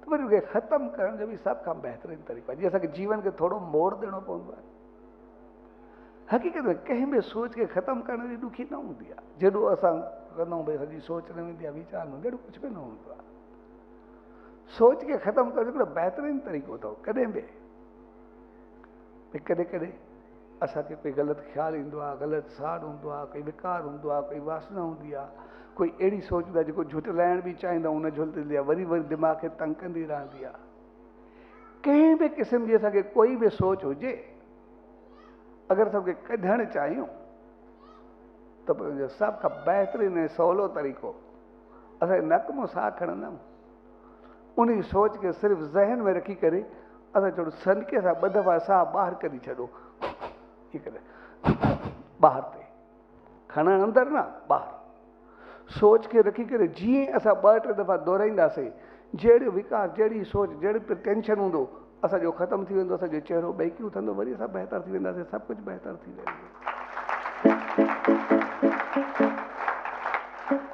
त वरी उनखे ख़तमु करण जो बि सभ खां बहितरीनु तरीक़ो आहे। जीअं असांखे जीवन खे थोरो मोड़ ॾियणो पवंदो आहे। हक़ीक़त में कंहिं बि सोच खे ख़तमु करण जी ॾुखी न हूंदी आहे। जेॾो असां कंदा भई सॼी सोच न वेंदी आहे, वीचार न अहिड़ो कुझु बि न हूंदो आहे। सोच खे ख़तमु करण जो हिकिड़ो बहितरीनु तरीक़ो अथव। कॾहिं बि कॾहिं कॾहिं असांखे कोई ग़लति ख़्यालु ईंदो आहे, ग़लति साड़ हूंदो आहे, कोई विकार हूंदो आहे, कोई वासना हूंदी आहे, कोई अहिड़ी सोच हूंदी आहे जेको झुटलाइण बि चाहींदा आहियूं, न झुलंदी आहे, वरी वरी दिमाग़ खे तंग कंदी रहंदी आहे। कंहिं बि क़िस्म जी असांखे कोई बि सोच हुजे, अगरि असांखे कढणु चाहियूं त पोइ हुनजो सभ खां बहितरीनु ऐं सवलो तरीक़ो असांजे नक मां साहु खणंदा, उन सोच खे सिर्फ़ु ज़हन में रखी करे असां चयो सनके सां 2 दफ़ा साह ॿाहिरि कढी छॾो, हीअं करे ॿाहिरि ते खणणु अंदरि न ॿाहिरि। सोच खे रखी करे जीअं असां 2-3 दफ़ा दोहराईंदासीं, जहिड़ो विकार, जहिड़ी सोच, जहिड़ी टेंशन हूंदो असांजो ख़तमु थी वेंदो, असांजो चहिरो ॿेकी उथंदो, वरी असां बहितर थी वेंदासीं, सभु कुझु बहितर थी वेंदो।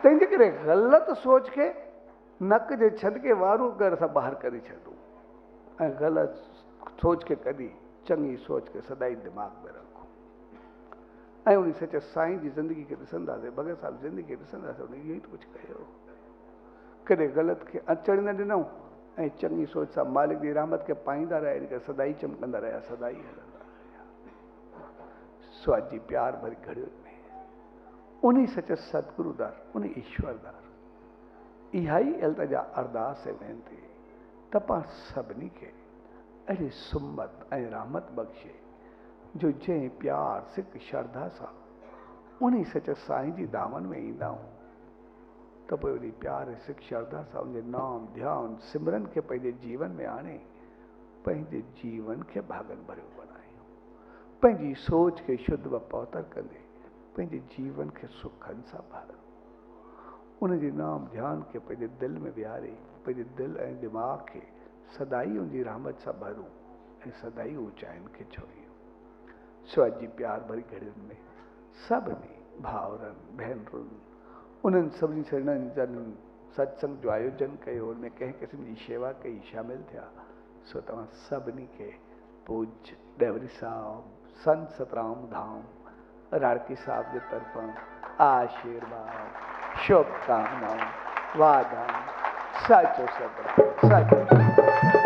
तंहिंजे करे ग़लति सोच खे नक जे छंदके वारूं अगरि असां ॿाहिरि करे छॾूं ऐं ग़लति सोच खे कढी चङी सोच खे सदाई दिमाग़ में रखूं ऐं उन सच साईं जी ज़िंदगी खे ॾिसंदासीं, भगत साहिब ज़िंदगी खे ॾिसंदासीं, उन इहो ई कुझु कयो, कॾहिं ग़लति खे अचण न ॾिनऊं ऐं चङी सोच सां मालिक जी रहमत खे पाईंदा रहिया, इन करे सदाई चमकंदा रहिया, सदाई हलंदा रहिया स्वाद जी प्यार भरी घड़ियुनि में। उन सच सतगुरु दर, उन ईश्वर दर इहा ई इल्तिजा अरदास ऐं वेनती त पाण सभिनी खे अहिड़ी सुमत ऐं रहमत बख़्शे जो जंहिं प्यार सिक श्रद्धा सां उन सच साईं जी दामन में ईंदा आहियूं त पोइ उन प्यार ऐं सिक श्रद्धा सां उनजे नाम ध्यानु सिमरन खे पंहिंजे जीवन में आणे पंहिंजे जीवन खे भागन भरियो बनायूं, पंहिंजी सोच खे शुद्ध व पवित्र कंदे पंहिंजे जीवन खे सुखनि सां भरूं, उनजे नाम ध्यान खे पंहिंजे दिलि में विहारे पंहिंजे दिलि ऐं दिमाग़ खे सदाई उनजी रहमत सां भरूं ऐं सदाई ऊचाइनि खे छोड़ियूं। स्वाद जी प्यार भरी घड़ियुनि में सभिनी भाउरनि भेनरुनि उन्हनि सभिनी शरणनि जन सत्संग जो आयोजन कयो, उनमें कंहिं क़िस्म जी शेवा कई, शामिल थिया, सो तव्हां सभिनी खे पूज्य डेवरी साहब संत सतराम धाम राड़की साहब जे तरफ़ां आशीर्वाद, शुभकामनाऊं, वाधायूं, साचो सतराम, साचो।